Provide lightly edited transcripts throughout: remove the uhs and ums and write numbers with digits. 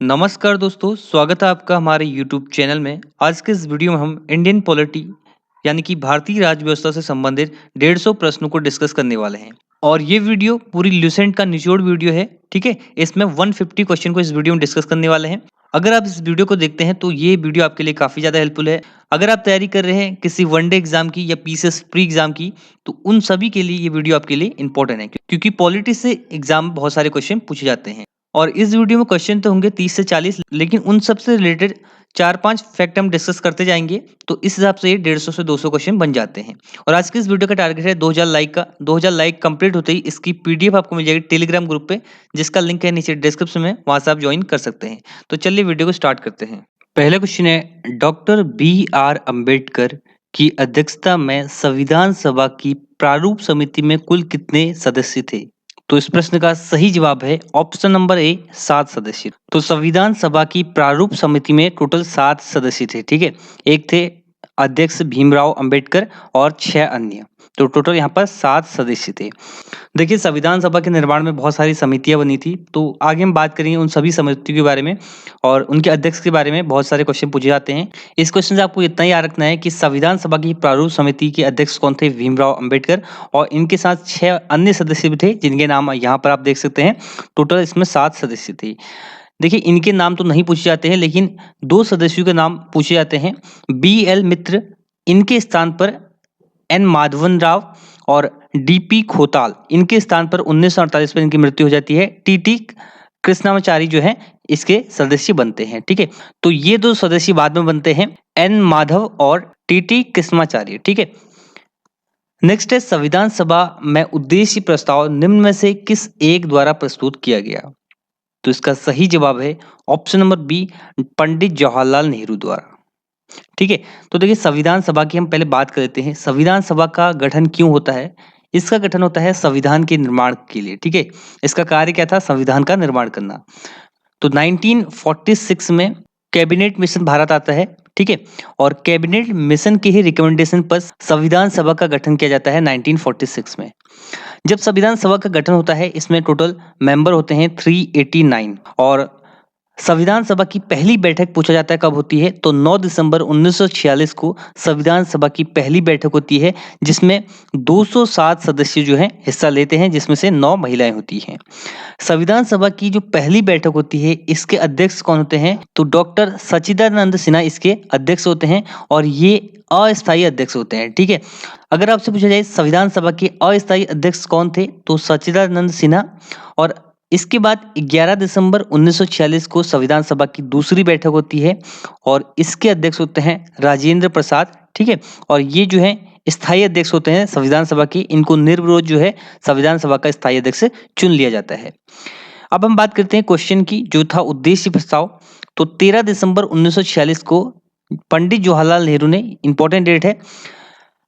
नमस्कार दोस्तों, स्वागत है आपका हमारे यूट्यूब चैनल में। आज के इस वीडियो में हम इंडियन पॉलिटी यानी कि भारतीय राज्य व्यवस्था से संबंधित 150 प्रश्नों को डिस्कस करने वाले हैं। और ये वीडियो पूरी ल्यूसेंट का निचोड़ वीडियो है, ठीक है। इसमें 150 क्वेश्चन को इस वीडियो में डिस्कस करने वाले हैं। अगर आप इस वीडियो को देखते हैं तो ये वीडियो आपके लिए काफी ज्यादा हेल्पफुल है। अगर आप तैयारी कर रहे हैं किसी वनडे एग्जाम की या पीसीएस प्री एग्जाम की, तो उन सभी के लिए ये वीडियो आपके लिए इंपॉर्टेंट है, क्योंकि पॉलिटी से एग्जाम में बहुत सारे क्वेश्चन पूछे जाते हैं। और इस वीडियो में क्वेश्चन तो होंगे 30 से 40, लेकिन उन सब से रिलेटेड 4-5 फैक्ट हम डिस्कस करते जाएंगे। तो इस हिसाब से ये 150 से 200 क्वेश्चन बन जाते हैं। और आज के इस वीडियो का टारगेट है 2000 लाइक का। 2000 लाइक कंप्लीट होते ही इसकी पीडीएफ आपको मिल जाएगी टेलीग्राम ग्रुप पे, जिसका लिंक है नीचे डिस्क्रिप्शन में, वहां से आप ज्वाइन कर सकते हैं। तो चलिए वीडियो को स्टार्ट करते हैं। पहला क्वेश्चन है, डॉक्टर बी.आर. अम्बेडकर की अध्यक्षता में संविधान सभा की प्रारूप समिति में कुल कितने सदस्य थे? तो इस प्रश्न का सही जवाब है ऑप्शन नंबर ए, 7 सदस्य। तो संविधान सभा की प्रारूप समिति में टोटल 7 सदस्य थे, ठीक है। एक थे अध्यक्ष भीमराव अंबेडकर और 6 अन्य, तो टोटल यहाँ पर 7 सदस्य थे। देखिए, संविधान सभा के निर्माण में बहुत सारी समितियां बनी थी, तो आगे हम बात करेंगे उन सभी समितियों के बारे में और उनके अध्यक्ष के बारे में। बहुत सारे क्वेश्चन पूछे जाते हैं। इस क्वेश्चन से आपको इतना ही याद रखना है कि संविधान सभा की प्रारूप समिति के अध्यक्ष कौन थे? भीमराव अंबेडकर। और इनके साथ 6 अन्य सदस्य भी थे, जिनके नाम यहाँ पर आप देख सकते हैं। टोटल इसमें 7 सदस्य थे। देखिए, इनके नाम तो नहीं पूछे जाते हैं, लेकिन 2 सदस्यों के नाम पूछे जाते हैं। बी.एल. मित्र, इनके स्थान पर एन. माधवन राव और डी.पी. खोताल, इनके स्थान पर 1948 में इनकी मृत्यु हो जाती है। टी.टी. कृष्णामाचारी जो है इसके सदस्य बनते हैं, ठीक है। तो ये 2 सदस्य बाद में बनते हैं, एन. माधव और टी.टी. कृष्णाचार्य, ठीक है। नेक्स्ट है, संविधान सभा में उद्देश्य प्रस्ताव निम्न में से किस एक द्वारा प्रस्तुत किया गया? तो इसका सही जवाब है option number B, Pandit Jawaharlal Nehru द्वारा, ठीक है। तो देखिए, संविधान सभा की हम पहले बात कर लेते हैं। संविधान सभा का गठन क्यों होता है? इसका गठन होता है संविधान के निर्माण के लिए, ठीक है। इसका कार्य क्या था? संविधान का निर्माण करना। तो 1946 में कैबिनेट मिशन भारत आता है, ठीक है। और कैबिनेट मिशन के ही रिकमेंडेशन पर संविधान सभा का गठन किया जाता है 1946 में। जब संविधान सभा का गठन होता है, इसमें टोटल मेंबर होते हैं 389। और संविधान सभा की पहली बैठक पूछा जाता है कब होती है? तो 9 दिसंबर 1946 को संविधान सभा की पहली बैठक होती है, जिसमें 207 सदस्य जो हैं हिस्सा लेते हैं, जिसमें से 9 महिलाएं होती हैं। संविधान सभा की जो पहली बैठक होती है, इसके अध्यक्ष कौन होते हैं? तो डॉक्टर सच्चिदानंद सिन्हा इसके अध्यक्ष होते हैं, और ये अस्थायी अध्यक्ष होते हैं, ठीक है। अगर आपसे पूछा जाए संविधान सभा के अस्थायी अध्यक्ष कौन थे, तो सच्चिदानंद सिन्हा। और इसके बाद 11 दिसंबर 1946 को संविधान सभा की दूसरी बैठक होती है, और इसके अध्यक्ष होते हैं राजेंद्र प्रसाद, ठीक है। और ये जो है स्थायी अध्यक्ष होते हैं संविधान सभा के। इनको निर्विरोध जो है संविधान सभा का स्थायी अध्यक्ष चुन लिया जाता है। अब हम बात करते हैं क्वेश्चन की, जो था उद्देश्य प्रस्ताव। तो 13 दिसंबर 1946 को पंडित जवाहरलाल नेहरू ने, इंपॉर्टेंट डेट है,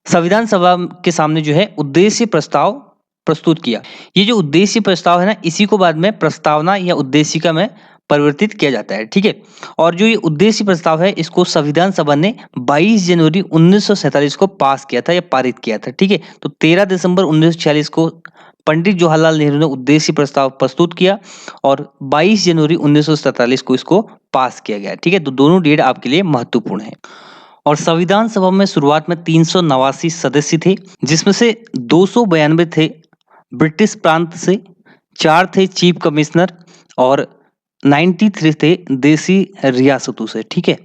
संविधान सभा के सामने जो है उद्देश्य प्रस्ताव प्रस्तुत किया। ये जो उद्देश्य प्रस्ताव है ना, इसी को बाद में प्रस्तावना या उद्देशिका में परिवर्तित किया जाता है, ठीक है। और जो ये उद्देश्य प्रस्ताव है, इसको संविधान सभा ने 22 जनवरी 1947 को पास किया था या पारित किया था, ठीक है। तो 13 दिसंबर 1946 को पंडित जवाहरलाल नेहरू ने उद्देश्य प्रस्ताव प्रस्तुत किया, और 22 जनवरी 1947 को इसको पास किया गया, ठीक है। तो दोनों डेट आपके लिए महत्वपूर्ण है। और संविधान सभा में शुरुआत में 389 सदस्य थे, जिसमें से 292 थे ब्रिटिश प्रांत से, 4 थे चीफ कमिश्नर, और 93 थे देसी रियासतों से, ठीक है।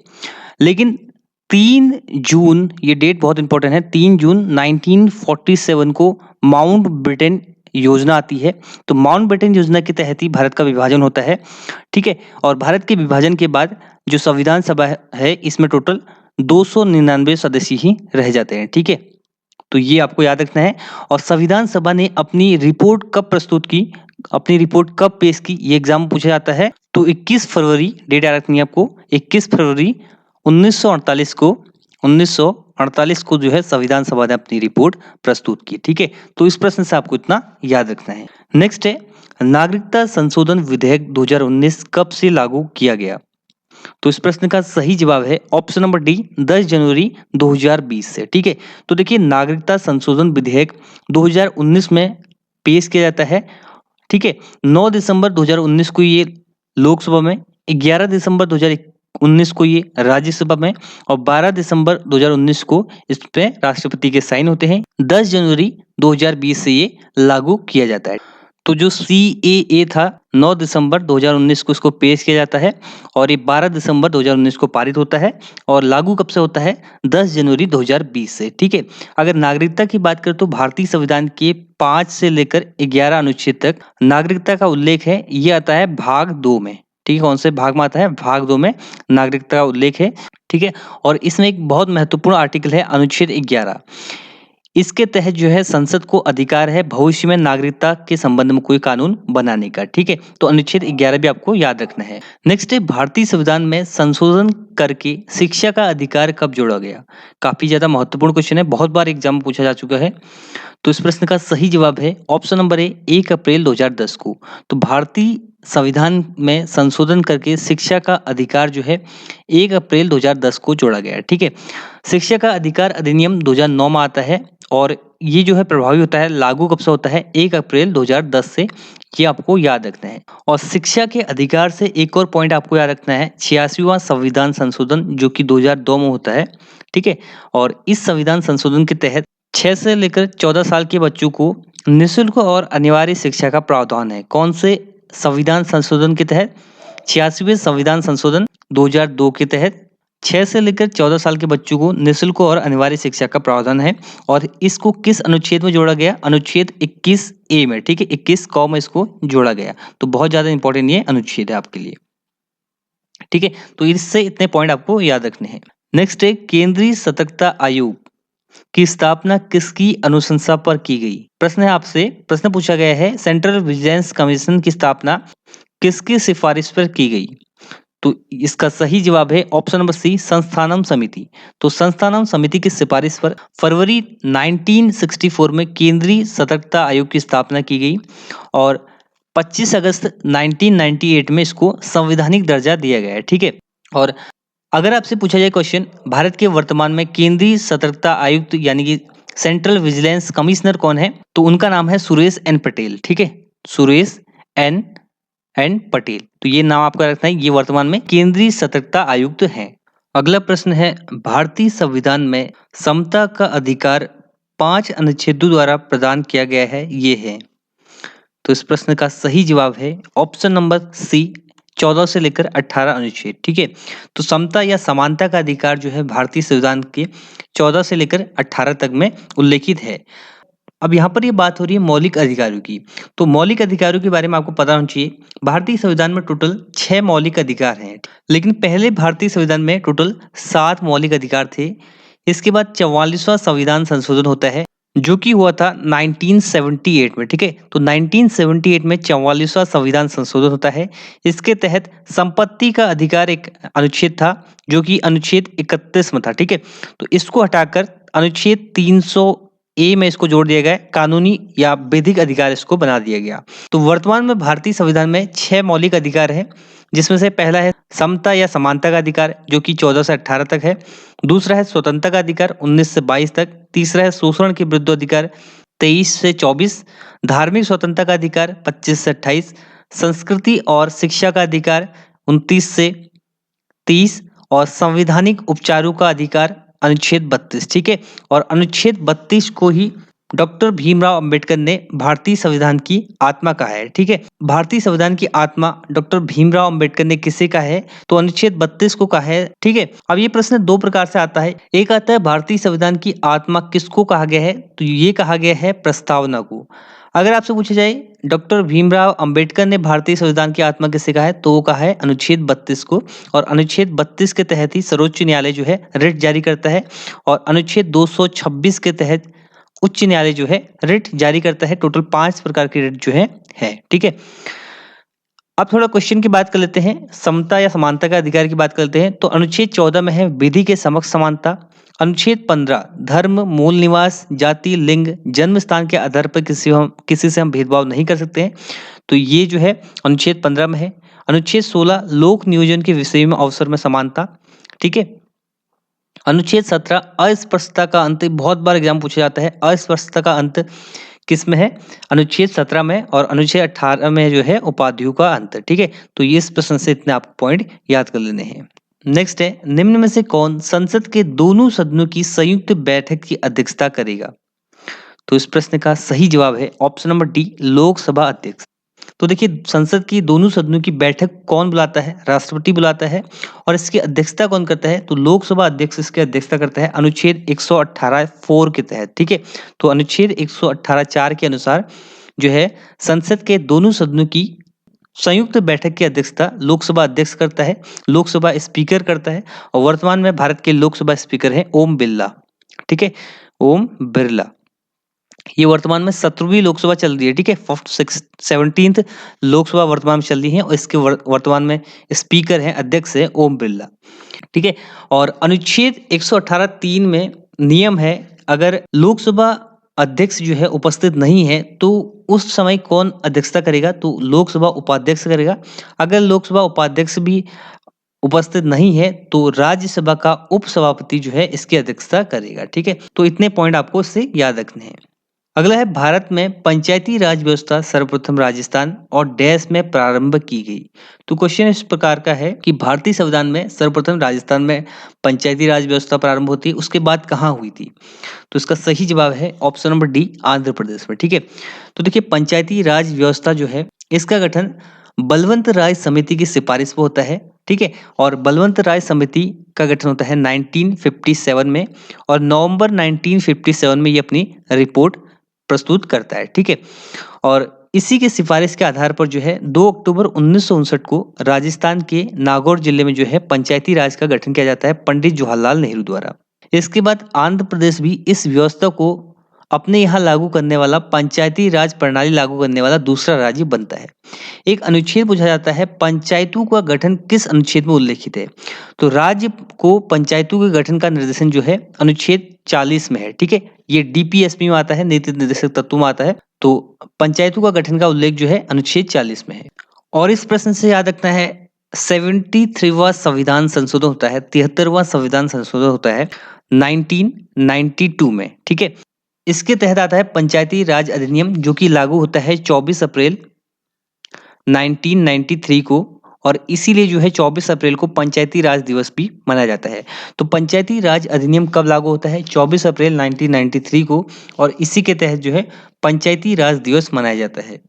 लेकिन 3 जून, ये डेट बहुत इंपॉर्टेंट है, 3 जून 1947 को माउंट ब्रिटेन योजना आती है। तो माउंट ब्रिटेन योजना के तहत ही भारत का विभाजन होता है, ठीक है। और भारत के विभाजन के बाद जो संविधान सभा है, इसमें टोटल 299 सदस्य ही रह जाते हैं, ठीक है। तो ये आपको याद रखना है। और संविधान सभा ने अपनी रिपोर्ट कब प्रस्तुत की, अपनी रिपोर्ट कब पेश की, ये एग्जाम में पूछा जाता है। तो 21 फरवरी, डेट याद रखनी है आपको, 21 फरवरी 1948 को जो है संविधान सभा ने अपनी रिपोर्ट प्रस्तुत की, ठीक है। तो इस प्रश्न से आपको इतना याद रखना है। नेक्स्ट है, नागरिकता संशोधन विधेयक 2019 कब से लागू किया गया? तो इस प्रश्न का सही जवाब है ऑप्शन नंबर डी, 10 जनवरी 2020 से, ठीक है। तो देखिए, नागरिकता संशोधन विधेयक 2019 में पेश किया जाता है, ठीक है। 9 दिसंबर 2019 को ये लोकसभा में 11 दिसंबर 2019 को ये राज्यसभा में और 12 दिसंबर 2019 को इस पे राष्ट्रपति के साइन होते हैं। 10 जनवरी 2020 से ये लागू किया जाता है। तो जो CAA था 9 दिसंबर 2019 को इसको पेश किया जाता है और ये 12 दिसंबर 2019 को पारित होता है और लागू कब से होता है? 10 जनवरी 2020 से। ठीक है। अगर नागरिकता की बात करें तो भारतीय संविधान के 5 से लेकर 11 अनुच्छेद तक नागरिकता का उल्लेख है। ये आता है भाग 2 में। ठीक है, कौन से भाग में आता है? भाग 2 में नागरिकता का उल्लेख है। ठीक है, और इसमें एक बहुत महत्वपूर्ण आर्टिकल है अनुच्छेद 11। इसके तहत जो है संसद को अधिकार है भविष्य में नागरिकता के संबंध में कोई कानून बनाने का। ठीक है, तो अनुच्छेद 11 भी आपको याद रखना है। नेक्स्ट है भारतीय संविधान में संशोधन करके शिक्षा का अधिकार कब जोड़ा गया? काफी ज्यादा महत्वपूर्ण क्वेश्चन है, बहुत बार एग्जाम में पूछा जा चुका है। तो इस प्रश्न का सही जवाब है ऑप्शन नंबर ए 1 अप्रैल 2010 को। तो भारतीय संविधान में संशोधन करके शिक्षा का अधिकार जो है 1 अप्रैल 2010 को जोड़ा गया है। ठीक है, शिक्षा का अधिकार अधिनियम 2009 में आता है और ये जो है प्रभावी होता है, लागू कब से होता है? 1 अप्रैल 2010 से। ये आपको याद रखना है। और शिक्षा के अधिकार से एक और पॉइंट आपको याद रखना है, 86वां संविधान संशोधन जो कि 2002 में होता है। ठीक है, और इस संविधान संशोधन के तहत 6 से लेकर 14 साल के बच्चों को निःशुल्क और अनिवार्य शिक्षा का प्रावधान है। कौन से संविधान संशोधन के तहत? 86वें संविधान संशोधन 2002 के तहत 6 से लेकर 14 साल के बच्चों को निःशुल्क और अनिवार्य शिक्षा का प्रावधान है। और इसको किस अनुच्छेद में जोड़ा गया? अनुच्छेद 21A में। ठीक है, 21 क में इसको जोड़ा गया। तो बहुत ज्यादा इंपॉर्टेंट ये अनुच्छेद है आपके लिए। ठीक है, तो इससे इतने पॉइंट आपको याद रखने हैं। नेक्स्ट है केंद्रीय सतर्कता आयोग की स्थापना किसकी अनुशंसा पर की गई? प्रश्न है आपसे, प्रश्न पूछा गया है सेंट्रल विजिलेंस कमीशन की स्थापना किसकी सिफारिश पर की गई? तो इसका सही जवाब है ऑप्शन नंबर सी संस्थानम समिति। तो संस्थानम समिति की सिफारिश पर फरवरी 1964 में केंद्रीय सतर्कता आयोग की स्थापना की गई और 25 अगस्त 1998 में इसको संवैधानिक दर्जा दिया गया है। ठीक है, और अगर आपसे पूछा जाए क्वेश्चन भारत के वर्तमान में केंद्रीय सतर्कता आयुक्त यानी कि सेंट्रल विजिलेंस कमिश्नर कौन है? तो उनका नाम है सुरेश एन पटेल। ठीक है, सुरेश एन पटेल। तो ये नाम आपका रखना है, ये वर्तमान में केंद्रीय सतर्कता आयुक्त हैं। अगला प्रश्न है भारतीय संविधान में समता का अधिकार 5 अनुच्छेदों द्वारा प्रदान किया गया है, ये है। तो इस प्रश्न का सही जवाब है ऑप्शन नंबर सी 14 से लेकर 18 अनुच्छेद। ठीक है, तो समता या समानता का अधिकार जो है भारतीय संविधान के 14 से लेकर 18 तक में उल्लेखित है। अब यहाँ पर ये बात हो रही है मौलिक अधिकारों की। तो मौलिक अधिकारों के बारे में आपको पता होना चाहिए। भारतीय संविधान में टोटल 6 मौलिक अधिकार हैं, लेकिन पहले भारतीय संविधान में टोटल 7 मौलिक अधिकार थे। इसके बाद 44वां संविधान संशोधन होता है जो कि हुआ था 1978 में। ठीक है, तो 1978 में 44वां संविधान संशोधन होता है। इसके तहत संपत्ति का अधिकार एक अनुच्छेद था जो कि अनुच्छेद 31 में था। ठीक है, तो इसको हटाकर अनुच्छेद 300A में इसको जोड़ दिया गया, कानूनी या विधिक अधिकार इसको बना दिया गया। तो वर्तमान में भारतीय संविधान में 6 मौलिक अधिकार हैं, जिसमें से पहला है समता या समानता का अधिकार जो कि 14 से 18 तक है। दूसरा है स्वतंत्रता का अधिकार 19 से 22 तक। तीसरा है शोषण के विरुद्ध अधिकार 23 से 24। धार्मिक स्वतंत्रता का अधिकार 25 से 28। संस्कृति और शिक्षा का अधिकार 29 से 30 और संवैधानिक उपचारों का अधिकार अनुच्छेद 32। ठीक है, और अनुच्छेद 32 को ही डॉक्टर भीमराव अंबेडकर ने भारतीय संविधान की आत्मा कहा है। ठीक है, भारतीय संविधान की आत्मा डॉक्टर भीमराव अंबेडकर ने किसे कहा है? तो अनुच्छेद 32 को कहा है। ठीक है, अब ये प्रश्न दो प्रकार से आता है। एक आता है भारतीय संविधान की आत्मा किसको कहा गया है? तो ये कहा गया है प्रस्तावना को। अगर आपसे पूछा जाए डॉक्टर भीमराव अंबेडकर ने भारतीय संविधान की आत्मा किसे कहा है, तो वो कहा है अनुच्छेद 32 को। और अनुच्छेद 32 के तहत ही सर्वोच्च न्यायालय जो है रिट जारी करता है और अनुच्छेद 226 के तहत उच्च न्यायालय जो है रिट जारी करता है। टोटल 5 प्रकार की रिट जो है। ठीक है, अब थोड़ा क्वेश्चन की बात कर लेते हैं, समता या समानता का अधिकार की बात कर लेते हैं। तो अनुच्छेद 14 में है विधि के समक्ष समानता। अनुच्छेद 15 धर्म, मूल निवास, जाति, लिंग, जन्म स्थान के आधार पर किसी से हम भेदभाव नहीं कर सकते हैं। तो ये जो है अनुच्छेद 15 में है। अनुच्छेद 16 लोक नियोजन के विषय में अवसर में समानता। ठीक है, अनुच्छेद 17 अस्पष्टता का अंत। बहुत बार एग्जाम पूछा जाता है अस्पष्टता का अंत किस में है? अनुच्छेद 17 में और अनुच्छेद 18 में जो है उपाधियों का अंतर। ठीक है, तो ये इस प्रश्न से इतने आपको पॉइंट याद कर लेने हैं। नेक्स्ट है, निम्न में से कौन संसद के दोनों सदनों की संयुक्त बैठक की अध्यक्षता करेगा? तो इस प्रश्न का सही जवाब है ऑप्शन नंबर डी, लोकसभा अध्यक्ष। तो देखिए, संसद की दोनों सदनों की बैठक कौन बुलाता है? राष्ट्रपति बुलाता है। और इसकी अध्यक्षता कौन करता है? तो लोकसभा अध्यक्ष इसकी अध्यक्षता करता है अनुच्छेद 118 4 के तहत। ठीक है, तो अनुच्छेद 118 4 के अनुसार जो है संसद के दोनों सदनों की संयुक्त बैठक की अध्यक्षता लोकसभा अध्यक्ष करता है, लोकसभा स्पीकर करता है। और वर्तमान में भारत के लोकसभा स्पीकर हैं ओम बिरला। ठीक है, ओम बिरला। ये वर्तमान में 17वीं लोकसभा चल रही है। ठीक है, 17th लोकसभा वर्तमान में चल रही है और इसके वर्तमान में स्पीकर हैं, अध्यक्ष है ओम बिरला। ठीक है, और अनुच्छेद 118 3 में नियम है, अगर लोकसभा अध्यक्ष जो है उपस्थित नहीं है तो उस समय कौन अध्यक्षता करेगा? तो लोकसभा उपाध्यक्ष करेगा। अगर लोकसभा उपाध्यक्ष भी उपस्थित नहीं है तो राज्यसभा का उपसभापति जो है इसकी अध्यक्षता करेगा। ठीक है, तो इतने पॉइंट आपको इससे याद रखने हैं। अगला है, भारत में पंचायती राज व्यवस्था सर्वप्रथम राजस्थान और डैश में प्रारंभ की गई। तो क्वेश्चन इस प्रकार का है कि भारतीय संविधान में सर्वप्रथम राजस्थान में पंचायती राज व्यवस्था प्रारंभ होती है, उसके बाद कहाँ हुई थी? तो इसका सही जवाब है option number D, Andhra Pradesh में। ठीक है, तो देखिए, पंचायती राज व्यवस्था जो है इसका गठन बलवंत राय समिति की सिफारिश पर होता है। ठीक है, और बलवंत राय समिति का गठन होता है 1957 में और नवंबर 1957 में ये अपनी रिपोर्ट प्रस्तुत करता है। ठीक है, और इसी के सिफारिश के आधार पर जो है 2 अक्टूबर 1959 को राजस्थान के नागौर जिले में जो है पंचायती राज का गठन किया जाता है पंडित जवाहरलाल नेहरू द्वारा। इसके बाद आंध्र प्रदेश भी इस व्यवस्था को अपने यहाँ लागू करने वाला, पंचायती राज प्रणाली लागू करने वाला दूसरा राज्य बनता है। एक अनुच्छेद पूछा जाता है, पंचायतों का गठन किस अनुच्छेद में उल्लेखित है? तो राज्य को पंचायतों के गठन का निर्देशन जो है अनुच्छेद 40 में है। ठीक है, ये डीपीएसपी में आता है, नीति निर्देशक तत्व में आता है। तो पंचायतों का गठन का उल्लेख जो है अनुच्छेद 40 में है। और इस प्रश्न से याद रखना है, 73वां संविधान संशोधन होता है, 73वां संविधान संशोधन होता है 1992 में। ठीक है, इसके तहत आता है पंचायती राज अधिनियम, जो कि लागू होता है 24 अप्रैल 1993 को, और इसीलिए जो है 24 अप्रैल को पंचायती राज दिवस भी मनाया जाता है। तो पंचायती राज अधिनियम कब लागू होता है? 24 अप्रैल 1993 को, और इसी के तहत जो है पंचायती राज दिवस मनाया जाता है।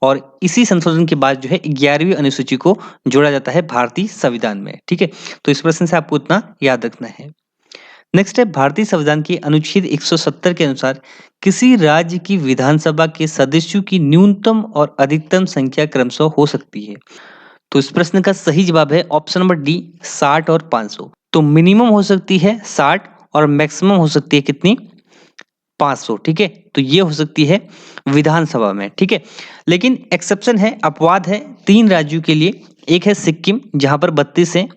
और इसी संशोधन के बाद जो है 11वीं अनुसूची को जोड़ा जाता है भारतीय संविधान में। ठीक है, तो इस प्रश्न से आपको इतना याद रखना है। नेक्स्ट है, भारतीय संविधान के अनुच्छेद 170 के अनुसार किसी राज्य की विधानसभा के सदस्यों की न्यूनतम और अधिकतम संख्या क्रमशः हो सकती है। तो इस प्रश्न का सही जवाब है ऑप्शन नंबर डी, 60 और 500। तो मिनिमम हो सकती है 60 और मैक्सिमम हो सकती है कितनी? 500। ठीक है, तो ये हो सकती है विधानसभा में। ठीक है, लेकिन एक्सेप्शन है, अपवाद है 3 राज्यों के लिए। एक है सिक्किम जहां पर 32 है,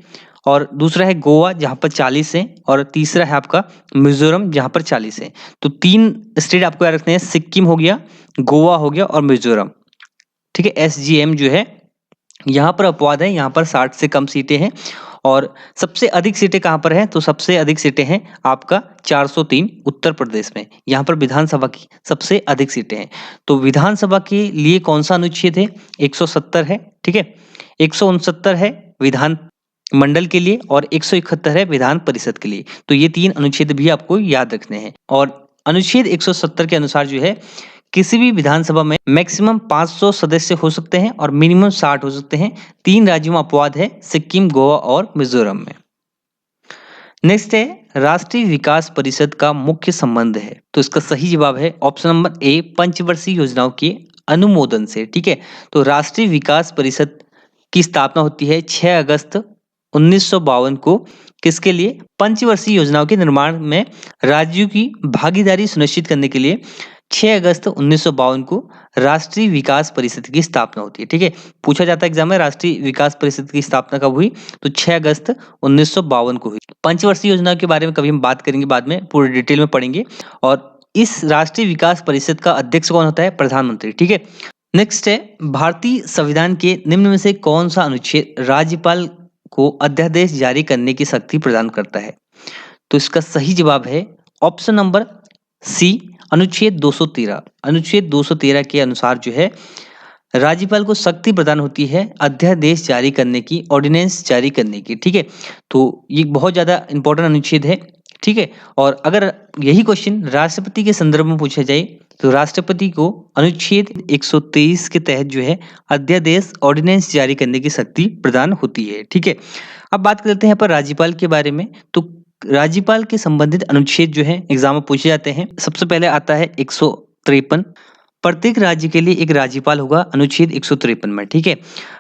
और दूसरा है गोवा जहां पर 40 है, और तीसरा है आपका मिजोरम जहां पर 40 है। तो 3 स्टेट आपको याद रखने हैं, सिक्किम हो गया, गोवा हो गया और मिजोरम। ठीक है, एसजीएम जो है यहाँ पर अपवाद है, यहाँ पर 60 से कम सीटें हैं। और सबसे अधिक सीटें कहाँ पर हैं? तो सबसे अधिक सीटें हैं आपका 403 उत्तर प्रदेश में, यहाँ पर विधानसभा की सबसे अधिक सीटें हैं। तो विधानसभा के लिए कौन सा अनुच्छेद है? 170 है। ठीक है, 169 है विधान मंडल के लिए, और 171 है विधान परिषद के लिए। तो ये 3 अनुच्छेद भी आपको याद रखने हैं। और अनुच्छेद 170 के अनुसार जो है किसी भी विधानसभा में मैक्सिमम 500 सदस्य हो सकते हैं और मिनिमम 60 हो सकते हैं। 3 राज्यों में अपवाद है, सिक्किम, गोवा और मिजोरम में। नेक्स्ट है, राष्ट्रीय विकास परिषद का मुख्य संबंध है। तो इसका सही जवाब है ऑप्शन नंबर ए, पंचवर्षीय योजनाओं के अनुमोदन से। ठीक है, तो राष्ट्रीय विकास परिषद की स्थापना होती है 6 अगस्त 1952 को। किसके लिए? पंचवर्षीय योजनाओं के निर्माण में राज्यों की भागीदारी सुनिश्चित करने के लिए 6 अगस्त 1952 को राष्ट्रीय विकास परिषद की स्थापना होती है। ठीक है, पूछा जाता है एग्जाम में, राष्ट्रीय विकास परिषद की स्थापना कब हुई? तो 6 अगस्त 1952 को हुई। पंचवर्षीय योजना के बारे में कभी हम बात करेंगे, बाद में पूरे डिटेल में पढ़ेंगे। और इस राष्ट्रीय विकास परिषद का अध्यक्ष कौन होता है? प्रधानमंत्री। ठीक है, नेक्स्ट है, भारतीय संविधान के निम्न में से कौन सा अनुच्छेद राज्यपाल को अध्यादेश जारी करने की शक्ति प्रदान करता है? तो इसका सही जवाब है ऑप्शन नंबर सी, अनुच्छेद 213 के अनुसार जो है राज्यपाल को शक्ति प्रदान होती है अध्यादेश जारी करने की, ऑर्डिनेंस जारी करने की, ठीक है। तो ये बहुत ज्यादा इंपॉर्टेंट अनुच्छेद है, ठीक है। और अगर यही क्वेश्चन राष्ट्रपति के संदर्भ में पूछा जाए तो राष्ट्रपति को अनुच्छेद 123 के तहत जो है अध्यादेश, ऑर्डिनेंस जारी करने की शक्ति प्रदान होती है, ठीक है। अब बात करते हैं यहाँ पर राज्यपाल के बारे में। तो राज्यपाल के संबंधित अनुच्छेद जो है एग्जाम में पूछे जाते हैं। सबसे पहले आता है 153, प्रत्येक राज्य के लिए एक राज्यपाल होगा, अनुच्छेद 153 में, ठीक है।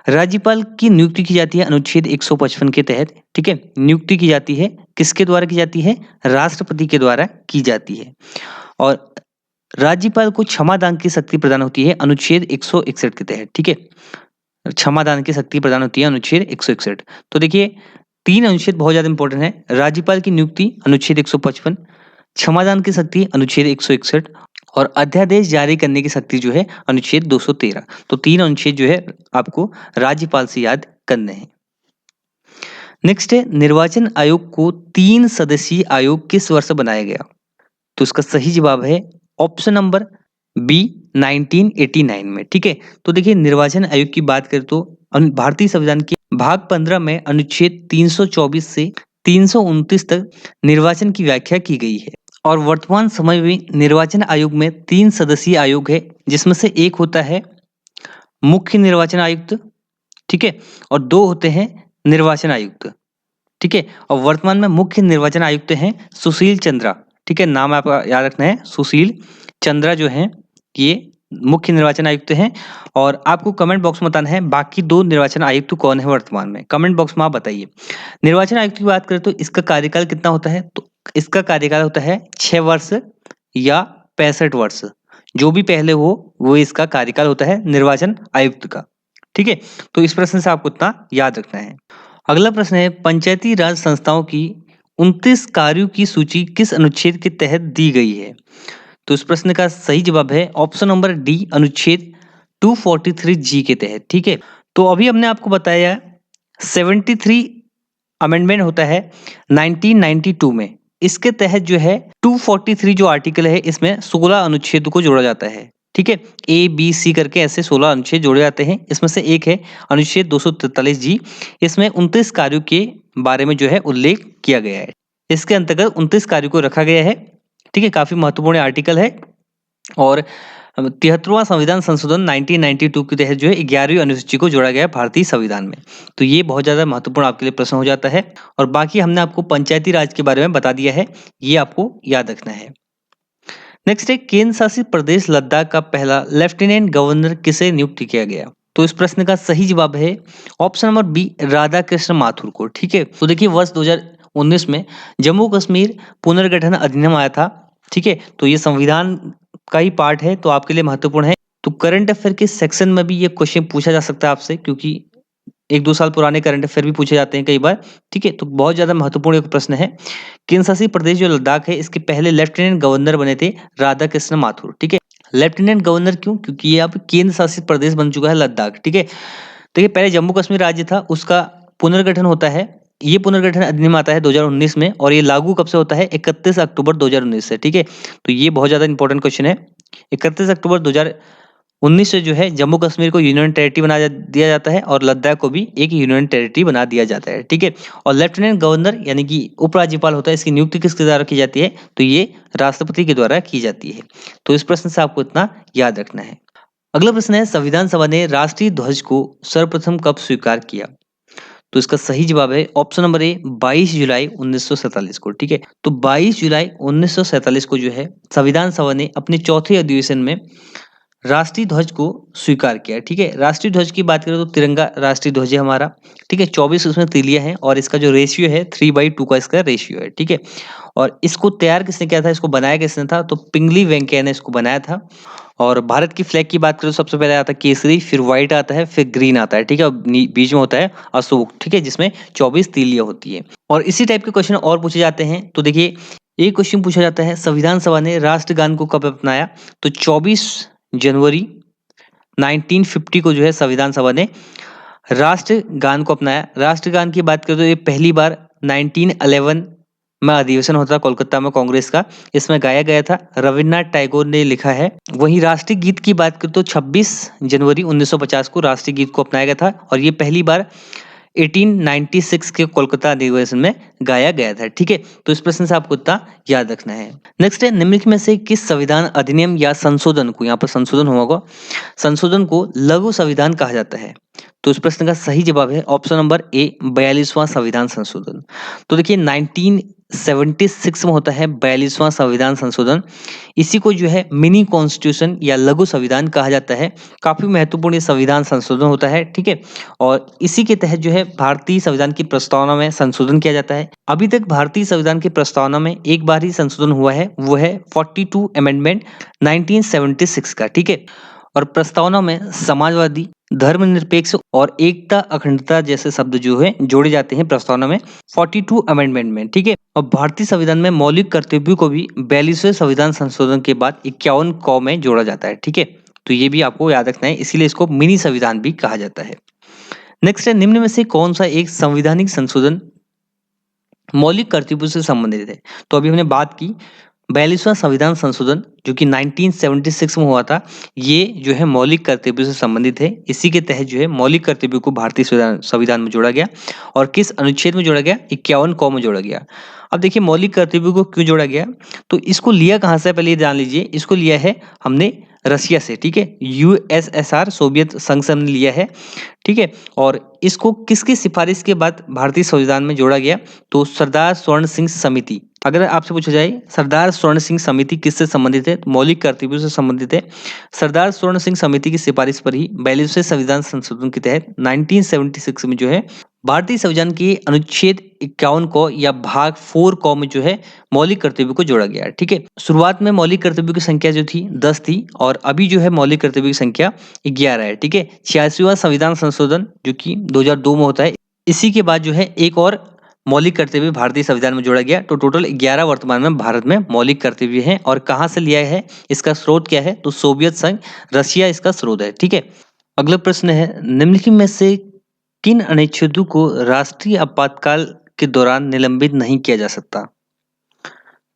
राज्यपाल की नियुक्ति की जाती है अनुच्छेद 155 के तहत, ठीक है। नियुक्ति की जाती है किसके द्वारा की जाती है? राष्ट्रपति के द्वारा की जाती है। और राज्यपाल को क्षमादान की शक्ति प्रदान होती है अनुच्छेद 161 के तहत, ठीक है। क्षमादान की शक्ति प्रदान होती है अनुच्छेद 161। तो देखिए 3 अनुच्छेद बहुत ज्यादा इंपॉर्टेंट है। राज्यपाल की नियुक्ति अनुच्छेद 155, क्षमादान की शक्ति अनुच्छेद 161 और अध्यादेश जारी करने की शक्ति जो है अनुच्छेद 213। तो 3 अनुच्छेद जो है आपको राज्यपाल से याद करने हैं। नेक्स्ट है निर्वाचन आयोग को 3 सदस्यीय आयोग किस वर्ष बनाया गया? तो इसका सही जवाब है ऑप्शन नंबर बी 1989 में, ठीक है। तो देखिए निर्वाचन आयोग की बात करें तो भारतीय संविधान के भाग 15 में अनुच्छेद 324 से 329 तक निर्वाचन की व्याख्या की गई है। और वर्तमान समय में निर्वाचन आयोग में 3 सदस्यीय आयोग है, जिसमें से एक होता है मुख्य निर्वाचन आयुक्त, ठीक है, और 2 होते हैं निर्वाचन आयुक्त, ठीक है। और वर्तमान में मुख्य निर्वाचन आयुक्त हैं सुशील चंद्रा, ठीक है। नाम आपका याद रखना है, सुशील चंद्रा जो हैं ये मुख्य निर्वाचन आयुक्त हैं। और आपको कमेंट बॉक्स में बताना है बाकी 2 निर्वाचन आयुक्त कौन है वर्तमान में, कमेंट बॉक्स में आप बताइए। निर्वाचन आयुक्त की बात करें तो इसका कार्यकाल कितना होता है? तो इसका कार्यकाल होता है 6 वर्ष या 65 वर्ष, जो भी पहले हो वो इसका कार्यकाल होता है निर्वाचन आयुक्त का, ठीक है। तो इस प्रश्न से आपको इतना याद रखना है। अगला प्रश्न है पंचायती राज संस्थाओं की 29 कार्यों की सूची किस अनुच्छेद के तहत दी गई है? तो इस प्रश्न का सही जवाब है ऑप्शन नंबर डी अनुच्छेद 243 जी के तहत, ठीक है। तो अभी हमने आपको बताया 73 अमेंडमेंट होता है 1992 में, इसके तहत जो है 243 जो आर्टिकल है इसमें 16 अनुच्छेद को जोड़ा जाता है, ठीक है। ए बी सी करके ऐसे 16 अनुच्छेद जोड़े जाते हैं। इसमें से एक है अनुच्छेद 243 जी, इसमें 29 कार्यों के बारे में जो है उल्लेख किया गया है। इसके अंतर्गत 29 कार्यों को रखा गया है, ठीक है। काफी महत्वपूर्ण आर्टिकल है। और 73वां संविधान संशोधन 1992 के तहत जो है 11वीं अनुसूची को जोड़ा गया है भारतीय संविधान में। तो ये बहुत ज्यादा महत्वपूर्ण आपके लिए प्रश्न हो जाता है। और बाकी हमने आपको पंचायती राज के बारे में बता दिया है, ये आपको याद रखना है। नेक्स्ट है केंद्र शासित प्रदेश लद्दाख का पहला लेफ्टिनेंट गवर्नर किसे नियुक्त किया गया? तो इस प्रश्न का सही जवाब है option number B Radha Krishna Mathur को, ठीक है। तो देखिए वर्ष 2019 में जम्मू कश्मीर पुनर्गठन अधिनियम आया था, ठीक है। तो ये संविधान का ही पार्ट है, तो आपके लिए महत्वपूर्ण है। तो करंट अफेयर के सेक्शन में भी ये क्वेश्चन पूछा जा सकता है आपसे, क्योंकि 1-2 साल पुराने करंट अफेयर भी पूछे जाते हैं कई बार, ठीक है। तो बहुत ज्यादा महत्वपूर्ण एक प्रश्न है। केंद्र शासित प्रदेश जो लद्दाख है इसके पहले लेफ्टिनेंट गवर्नर बने थे राधा कृष्ण माथुर, ठीक है। लेफ्टिनेंट गवर्नर क्यों? क्योंकि ये अब केंद्र शासित प्रदेश बन चुका है लद्दाख, ठीक है। देखिए पहले जम्मू कश्मीर राज्य था, उसका पुनर्गठन होता है। ये पुनर्गठन अधिनियम आता है 2019 में, और ये लागू कब से होता है? 31 अक्टूबर 2019 से, ठीक है। तो ये बहुत ज्यादा इंपॉर्टेंट क्वेश्चन है। 31 अक्टूबर 2019 से जो है जम्मू कश्मीर को यूनियन टेरिटरी बना दिया जाता है और लद्दाख को भी एक यूनियन टेरिटरी बना दिया जाता है, ठीक है। और लेफ्टिनेंट गवर्नर यानी कि उपराज्यपाल होता है, इसकी नियुक्ति किसके द्वारा की जाती है? तो ये राष्ट्रपति के द्वारा की जाती है। तो इस प्रश्न से आपको इतना याद रखना है। अगला प्रश्न है संविधान सभा ने राष्ट्रीय ध्वज को सर्वप्रथम कब स्वीकार किया? तो इसका सही जवाब है ऑप्शन नंबर ए 22 जुलाई 1947 को, ठीक है। तो 22 जुलाई 1947 को जो है संविधान सभा ने अपने चौथे अधिवेशन में राष्ट्रीय ध्वज को स्वीकार किया, ठीक है। राष्ट्रीय ध्वज की बात करें तो तिरंगा राष्ट्रीय ध्वज है हमारा, ठीक है। 24 उसमें तीलियां हैं और इसका जो रेशियो है 3/2 का इसका रेशियो है, ठीक है। और इसको तैयार किसने किया था, इसको बनाया किसने था? तो पिंगली वेंकैया ने इसको बनाया था। और भारत की फ्लैग की बात करें तो सबसे पहले आता है केसरी, फिर व्हाइट आता है, फिर ग्रीन आता है, ठीक है। और बीच में होता है अशोक, ठीक है, जिसमें 24 तीलियां होती है। और इसी टाइप के क्वेश्चन और पूछे जाते हैं। तो देखिए एक क्वेश्चन पूछा जाता है संविधान सभा ने राष्ट्रगान को कब अपनाया? तो 24 जनवरी 1950 को जो है संविधान सभा ने राष्ट्रगान को अपनाया। राष्ट्रगान की बात करें तो ये पहली बार 1911 में अधिवेशन होता था कोलकाता में कांग्रेस का, इसमें गाया गया था, रविन्द्रनाथ टैगोर ने लिखा है। वहीं राष्ट्रीय गीत की बात करें तो 26 जनवरी 1950 को राष्ट्रीय गीत को अपनाया गया था और ये पहली बार 1896 के कोलकाता अधिवेशन में गाया गया था। ठीक है, तो इस प्रश्न से आपको इतना याद रखना है। नेक्स्ट है, निम्नलिखित में से किस संविधान अधिनियम या संशोधन को, यहाँ पर संशोधन होगा, संशोधन को लघु संविधान कहा जाता है? तो इस प्रश्न का सही जवाब है ऑप्शन नंबर ए, 42वां संविधान संशोधन। तो देखिए 1976 में होता है 42वां संविधान संशोधन। इसी को जो है मिनी कॉन्स्टिट्यूशन या लघु संविधान कहा जाता है। काफी महत्वपूर्ण ये संविधान संशोधन होता है। ठीक है, और इसी के तहत जो है भारतीय संविधान की प्रस्तावना में संशोधन किया जाता है। अभी तक भारतीय संविधान की प्रस्तावना में एक बार ही संशोधन हुआ है, वो है 42 अमेंडमेंट 1976 का। ठीक है, और प्रस्तावना में समाजवादी, धर्मनिरपेक्ष और एकता अखंडता जैसे शब्द जो है जोड़े जाते हैं प्रस्तावना में 42 अमेंडमेंट में। ठीक है, और भारतीय संविधान में मौलिक कर्तव्यों को भी 42वें संविधान संशोधन के बाद 51 क में जोड़ा जाता है। ठीक है, तो ये भी आपको याद रखना है, इसीलिए इसको मिनी संविधान भी कहा जाता है। नेक्स्ट है, निम्न में से कौन सा एक संवैधानिक संशोधन मौलिक कर्तव्यों से संबंधित है? तो अभी हमने बात की 42वां संविधान संशोधन जो कि 1976 में हुआ था, ये जो है मौलिक कर्तव्यों से संबंधित है। इसी के तहत जो है मौलिक कर्तव्यों को भारतीय संविधान में जोड़ा गया और किस अनुच्छेद में जोड़ा गया? 51 क में जोड़ा गया। अब देखिए मौलिक कर्तव्यों को क्यों जोड़ा गया, तो इसको लिया कहाँ से, पहले ये जान लीजिए। इसको लिया है हमने रसिया से। ठीक है, यूएसएसआर सोवियत संघ से हमने लिया है। ठीक है, और इसको किसकी सिफारिश के बाद भारतीय संविधान में जोड़ा गया? तो सरदार स्वर्ण सिंह समिति। अगर आपसे पूछा जाए सरदार स्वर्ण सिंह समिति किससे संबंधित है, तो मौलिक कर्तव्यों से संबंधित है। सरदार स्वर्ण सिंह समिति की सिफारिश पर ही 42वें संविधान संशोधन के तहत 1976 में जो है भारतीय संविधान के अनुच्छेद 51 को या भाग 4 क में जो है मौलिक कर्तव्यों को जोड़ा गया। ठीक है, शुरुआत में मौलिक कर्तव्यों की संख्या जो थी 10 थी और अभी जो है मौलिक कर्तव्यों की संख्या 11 है। ठीक है, 86वां संविधान संशोधन जो कि 2002 में होता है, इसी के बाद जो है एक और मौलिक कर्तव्य भारतीय संविधान में जोड़ा गया। तो टोटल 11 वर्तमान में भारत में मौलिक कर्तव्य हैं। और कहाँ से लिया है, इसका स्रोत क्या है? तो सोवियत संघ रसिया इसका स्रोत है। ठीक है, अगला प्रश्न है, निम्नलिखित में से किन अनुच्छेदों को राष्ट्रीय आपातकाल के दौरान निलंबित नहीं किया जा सकता?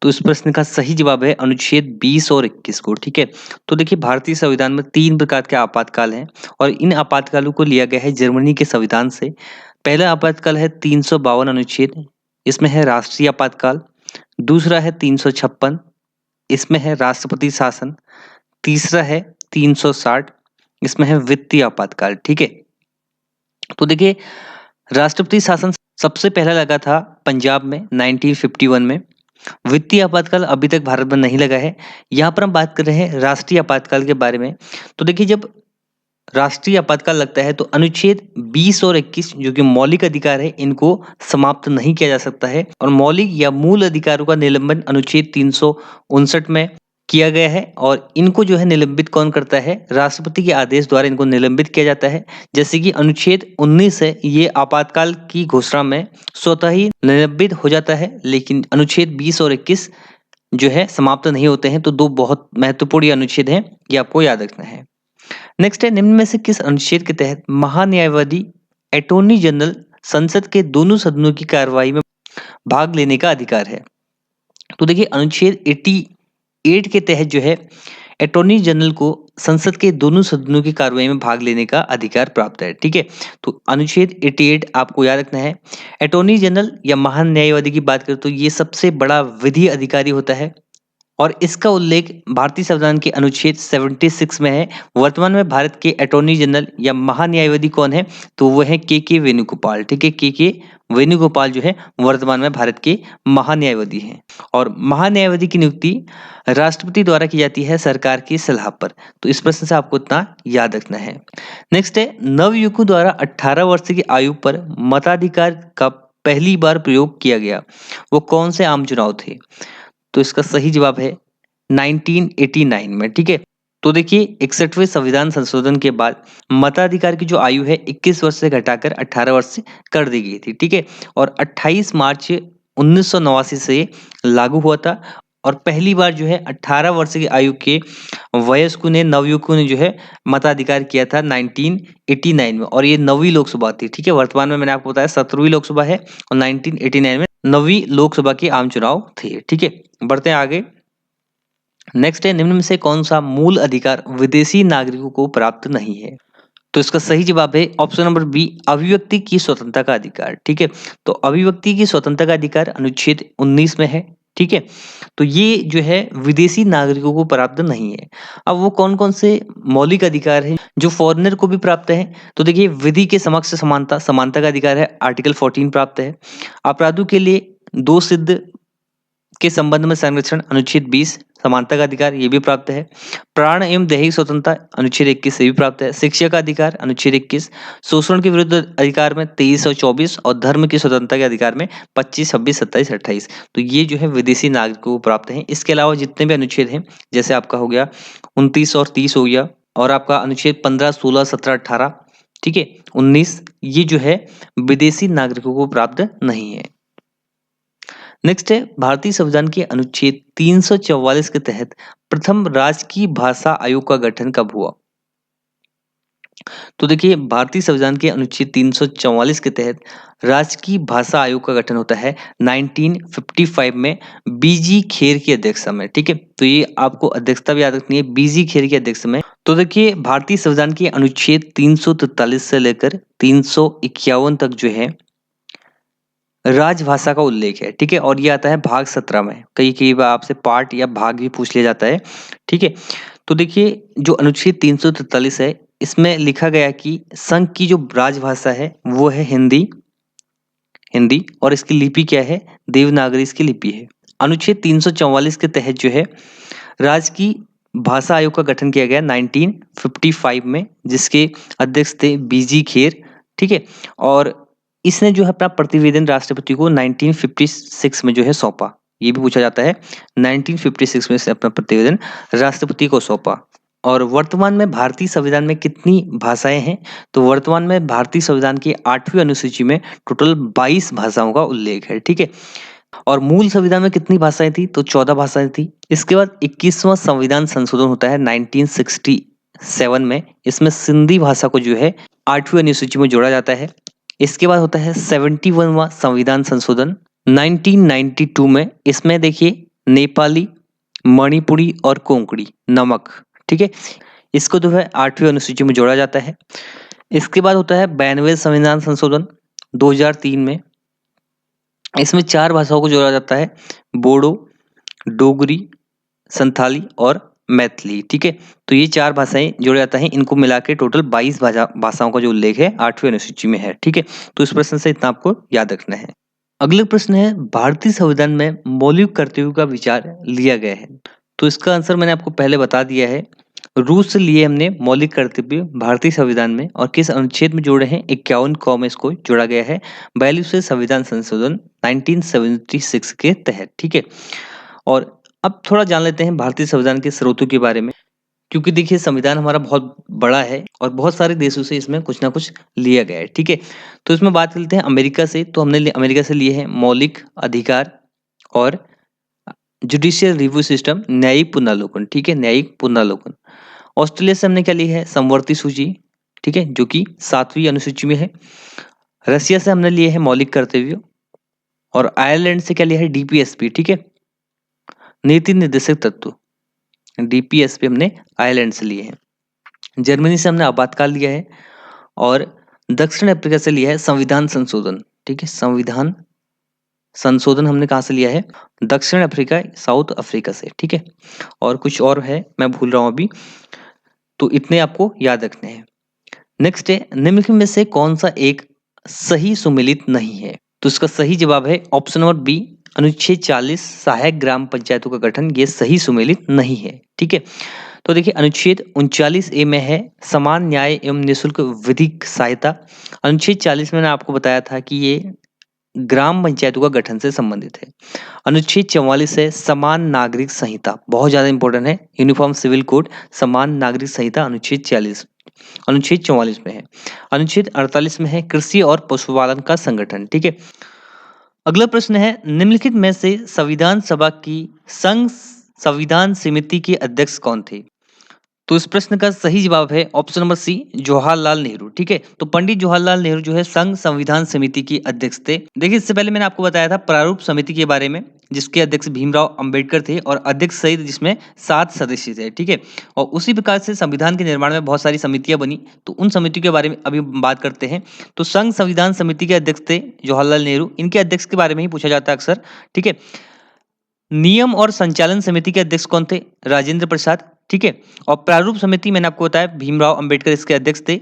तो इस प्रश्न का सही जवाब है अनुच्छेद 20 और 21 को। ठीक है, तो देखिए भारतीय संविधान में 3 प्रकार के आपातकाल हैं और इन आपातकालों को लिया गया है जर्मनी के संविधान से। पहला आपातकाल है 352 अनुच्छेद, इसमें है राष्ट्रीय आपातकाल। दूसरा है 356, इसमें है राष्ट्रपति शासन। तीसरा है 360, इसमें है वित्तीय आपातकाल। ठीक है, तो देखिए राष्ट्रपति शासन सबसे पहला लगा था पंजाब में 1951 में। वित्तीय आपातकाल अभी तक भारत में नहीं लगा है। यहाँ पर हम बात कर रहे हैं राष्ट्रीय आपातकाल के बारे में। तो देखिए जब राष्ट्रीय आपातकाल लगता है तो अनुच्छेद 20 और 21 जो कि मौलिक अधिकार है, इनको समाप्त नहीं किया जा सकता है और मौलिक या मूल अधिकारों का निलंबन अनुच्छेद 359 में किया गया है। और इनको जो है निलंबित कौन करता है? राष्ट्रपति के आदेश द्वारा इनको निलंबित किया जाता है। जैसे कि अनुच्छेद 19 है, ये आपातकाल की घोषणा में स्वतः ही निलंबित हो जाता है, लेकिन अनुच्छेद 20 और 21 जो है समाप्त नहीं होते हैं। तो दो बहुत महत्वपूर्ण अनुच्छेद हैं, ये आपको याद रखना है। नेक्स्ट है, निम्न में से किस अनुच्छेद के तहत महान्यायवादी अटॉर्नी जनरल संसद के दोनों सदनों की कार्रवाई में भाग लेने का अधिकार है? तो देखिए अनुच्छेद 88 के तहत जो है अटॉर्नी जनरल को संसद के दोनों सदनों की कार्रवाई में भाग लेने का अधिकार प्राप्त है। ठीक है, तो अनुच्छेद 88 आपको याद रखना है। अटॉर्नी जनरल या महान न्यायवादी की बात करें तो ये सबसे बड़ा विधि अधिकारी होता है और इसका उल्लेख भारतीय संविधान के अनुच्छेद 76 में है। वर्तमान में भारत के अटॉर्नी जनरल या महान्यायवादी कौन है? तो वो है के वेणुगोपाल। ठीक है, के वेणुगोपाल जो है वर्तमान में भारत के महान्यायवादी हैं। और महान्यायवादी की नियुक्ति राष्ट्रपति द्वारा की जाती है सरकार की सलाह पर। तो इस प्रश्न से आपको इतना याद रखना है। नेक्स्ट है, नवयुवकों द्वारा 18 वर्ष की आयु पर मताधिकार का पहली बार प्रयोग किया गया, वो कौन से आम चुनाव थे? तो इसका सही जवाब है 1989 में। ठीक है, तो देखिए 61वें संविधान संशोधन के बाद मताधिकार की जो आयु है 21 वर्ष से घटाकर 18 वर्ष कर दी गई थी। ठीक है, और 28 मार्च 1989 से लागू हुआ था और पहली बार जो है 18 वर्ष की आयु के वयस्कों ने, नवयुवकों ने जो है मताधिकार किया था 1989 में और ये 9वीं लोकसभा थी। ठीक है, वर्तमान में मैंने आपको बताया 17वीं लोकसभा है और 1989 में 9वीं लोकसभा के आम चुनाव थे। ठीक है, बढ़ते हैं आगे। नेक्स्ट है, निम्न में से कौन सा मूल अधिकार विदेशी नागरिकों को प्राप्त नहीं है? तो इसका सही जवाब है ऑप्शन नंबर बी, अभिव्यक्ति की स्वतंत्रता का अधिकार। ठीक है, तो अभिव्यक्ति की स्वतंत्रता का अधिकार अनुच्छेद 19 में है। ठीक है, तो ये जो है विदेशी नागरिकों को प्राप्त नहीं है। अब वो कौन कौन से मौलिक अधिकार हैं जो फॉरेनर को भी प्राप्त है? तो देखिए, विधि के समक्ष समानता, समानता का अधिकार है, आर्टिकल 14 प्राप्त है। अपराधों के लिए दो सिद्ध के संबंध में संरक्षण, अनुच्छेद 20, समानता का अधिकार, ये भी प्राप्त है। प्राण एवं दैहिक स्वतंत्रता, अनुच्छेद 21 से भी प्राप्त है। शिक्षा का अधिकार, अनुच्छेद 21। शोषण के विरुद्ध अधिकार में 23 और 24, और धर्म की स्वतंत्रता के अधिकार में 25, 26, 27, 28। तो ये जो है विदेशी नागरिकों को प्राप्त है। इसके अलावा जितने भी अनुच्छेद हैं, जैसे आपका हो गया 29 और 30 हो गया, और आपका अनुच्छेद 15, 16, 17, 18, ठीक है, 19, ये जो है विदेशी नागरिकों को प्राप्त नहीं है। नेक्स्ट है, भारतीय संविधान के अनुच्छेद 344 के तहत प्रथम राजकीय भाषा आयोग का गठन कब हुआ? तो देखिए, भारतीय संविधान के अनुच्छेद 344 के तहत राजकीय भाषा आयोग का गठन होता है 1955 में, बीजी खेर की अध्यक्षता में। ठीक है, तो ये आपको अध्यक्षता भी याद रखनी है, बीजी खेर की अध्यक्षता में। तो देखिए, भारतीय संविधान के अनुच्छेद 343 से लेकर 351 तक जो है राजभाषा का उल्लेख है। ठीक है, और ये आता है भाग 17 में। कई बार आपसे पार्ट या भाग भी पूछ लिया जाता है। ठीक है, तो देखिए, जो अनुच्छेद 343 है, इसमें लिखा गया कि संघ की जो राजभाषा है वो है हिंदी, हिंदी, और इसकी लिपि क्या है? देवनागरी इसकी लिपि है। अनुच्छेद 344 के तहत जो है राजकीय भाषा आयोग का गठन किया गया 1955 में, जिसके अध्यक्ष थे बीजी खेर। ठीक है, और इसने जो है अपना प्रतिवेदन राष्ट्रपति को 1956 में जो है सौंपा। ये भी पूछा जाता है, 1956 में से अपना प्रतिवेदन राष्ट्रपति को सौंपा। और वर्तमान में भारतीय संविधान में कितनी भाषाएं हैं? तो वर्तमान में भारतीय संविधान की 8वीं अनुसूची में टोटल 22 भाषाओं का उल्लेख है। ठीक है, और मूल संविधान में कितनी भाषाएं थी? तो 14 भाषाएं थी। इसके बाद 21वां संविधान संशोधन होता है 1967 में। इसमें सिंधी भाषा को जो है 8वीं अनुसूची में जोड़ा जाता है। इसके बाद होता है 71वां संविधान संशोधन 1992 में। इसमें देखिए नेपाली, मणिपुरी और कोंकणी, नमक, ठीक है, इसको जो है 8वीं अनुसूची में जोड़ा जाता है। इसके बाद होता है 92वें संविधान संशोधन 2003 में। इसमें 4 भाषाओं को जोड़ा जाता है, बोडो, डोगरी, संथाली और मैथिली। ठीक है, तो ये 4 भाषाएं जोड़ा जाता है। इनको मिला के टोटल 22 भाषाओं का जो उल्लेख है 8वीं अनुसूची में है। ठीक है, तो इस प्रश्न से इतना आपको याद रखना है। अगला प्रश्न है, भारतीय संविधान में मौलिक कर्तव्यों का विचार लिया गया है। तो इसका आंसर मैंने आपको पहले बता दिया है। रूस से लिए हमने मौलिक कर्तव्य भारतीय संविधान में, और किस अनुच्छेद में जोड़े हैं? 51 क में इसको जोड़ा गया है 42वें संविधान संशोधन 1976 के तहत। ठीक है, और अब थोड़ा जान लेते हैं भारतीय संविधान के स्रोतों के बारे में, क्योंकि देखिए संविधान हमारा बहुत बड़ा है और बहुत सारे देशों से इसमें कुछ ना कुछ लिया गया है। ठीक है, तो इसमें बात करते हैं अमेरिका से। तो हमने अमेरिका से लिए हैं मौलिक अधिकार और जुडिशियल रिव्यू सिस्टम, न्यायिक पुनर्लोकन। ठीक है, न्यायिक पुनर्लोकन। ऑस्ट्रेलिया से हमने क्या ली है? समवर्ती सूची, ठीक है, जो कि 7वीं अनुसूची में है। रसिया से हमने लिए है मौलिक कर्तव्य, और आयरलैंड से क्या लिया है? डीपीएसपी। ठीक है, नीति निर्देशक तत्व, डीपीएसपी हमने आयरलैंड से लिए हैं। जर्मनी से हमने आपातकाल लिया है, और दक्षिण अफ्रीका से लिया है संविधान संशोधन। ठीक है, संविधान संशोधन हमने कहाँ से लिया है? दक्षिण अफ्रीका, साउथ अफ्रीका से। ठीक है, और कुछ और है मैं भूल रहा हूं अभी, तो इतने आपको याद रखने हैं। नेक्स्ट है, निम्नलिखित में से कौन सा एक सही सुमेलित नहीं है? तो इसका सही जवाब है ऑप्शन नंबर बी, अनुच्छेद 40 सहायक ग्राम पंचायतों का गठन, ये सही सुमेलित नहीं है। ठीक है, तो देखिए अनुच्छेद 39A में है समान न्याय एवं निःशुल्क विधिक सहायता। अनुच्छेद 40 में मैंने आपको बताया था कि ये ग्राम पंचायतों का गठन से संबंधित है। अनुच्छेद 44 है समान नागरिक संहिता, बहुत ज्यादा इंपॉर्टेंट है, यूनिफॉर्म सिविल कोड, समान नागरिक संहिता अनुच्छेद 40, अनुच्छेद 44 में है। अनुच्छेद 48 में है कृषि और पशुपालन का संगठन। ठीक है, अगला प्रश्न है, निम्नलिखित में से संविधान सभा की संघ संविधान समिति के अध्यक्ष कौन थे? तो इस प्रश्न का सही जवाब है option number C, Jawaharlal Nehru. ठीक है, तो पंडित जवाहरलाल नेहरू जो है संघ संविधान समिति के अध्यक्ष थे। देखिए, इससे पहले मैंने आपको बताया था प्रारूप समिति के बारे में, जिसके अध्यक्ष भीमराव अंबेडकर थे और अध्यक्ष सहित जिसमें 7 सदस्य थे। ठीक है, और उसी प्रकार से संविधान के निर्माण में बहुत सारी समितियां बनी, तो उन समितियों के बारे में अभी बात करते हैं। तो संघ संविधान समिति के अध्यक्ष थे जवाहरलाल नेहरू। इनके अध्यक्ष के बारे में ही पूछा जाता है अक्सर। ठीक है, नियम और संचालन समिति के अध्यक्ष कौन थे? राजेंद्र प्रसाद। ठीक है, और प्रारूप समिति मैंने आपको बताया भीमराव अंबेडकर इसके अध्यक्ष थे।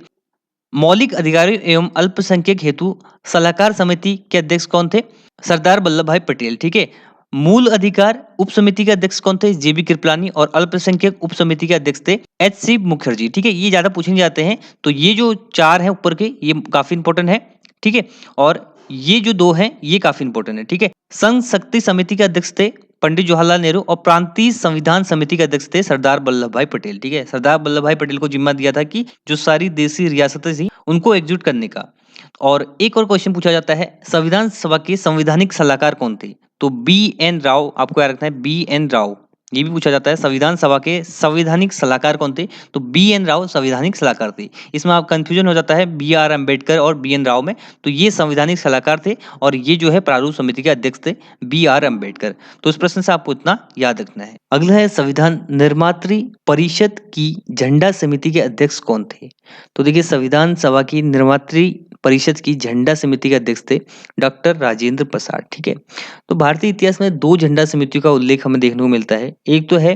मौलिक अधिकारों एवं अल्पसंख्यक हेतु सलाहकार समिति के अध्यक्ष कौन थे? सरदार वल्लभ भाई पटेल। ठीक है, मूल अधिकार उप समिति के अध्यक्ष कौन थे? जेबी कृपलानी। और अल्पसंख्यक उप समिति के अध्यक्ष थे एच.सी. मुखर्जी। ठीक है, ये ज्यादा पूछे जाते हैं, तो ये जो 4 है ऊपर के, ये काफी इंपॉर्टेंट है। ठीक है, और ये जो 2 हैं ये काफी इंपॉर्टेंट है। ठीक है, संघ शक्ति समिति के अध्यक्ष थे पंडित जवाहरलाल नेहरू और प्रांतीय संविधान समिति के अध्यक्ष थे सरदार वल्लभ भाई पटेल। ठीक है, सरदार वल्लभ भाई पटेल को जिम्मा दिया था कि जो सारी देसी रियासतें थी उनको एकजुट करने का। और एक और क्वेश्चन पूछा जाता है, संविधान सभा के संवैधानिक सलाहकार कौन थे? तो बी.एन. राव, आपको याद रखना है बी.एन. राव। ये भी पूछा जाता है, संविधान सभा के संवैधानिक सलाहकार कौन थे? तो बी.एन. राव संवैधानिक सलाहकार थे। इसमें आप कंफ्यूजन हो जाता है बी.आर. अम्बेडकर और बी.एन. राव में, तो ये संवैधानिक सलाहकार थे और ये जो है प्रारूप समिति के अध्यक्ष थे बी.आर. अम्बेडकर। तो इस प्रश्न से आपको इतना याद रखना है। अगला है, संविधान निर्मात्री परिषद की झंडा समिति के अध्यक्ष कौन थे? तो देखिए, संविधान सभा की निर्मात्री परिषद की झंडा समिति के अध्यक्ष थे डॉक्टर राजेंद्र प्रसाद। ठीक है, तो भारतीय इतिहास में 2 झंडा समितियों का उल्लेख हमें देखने को मिलता है। एक तो है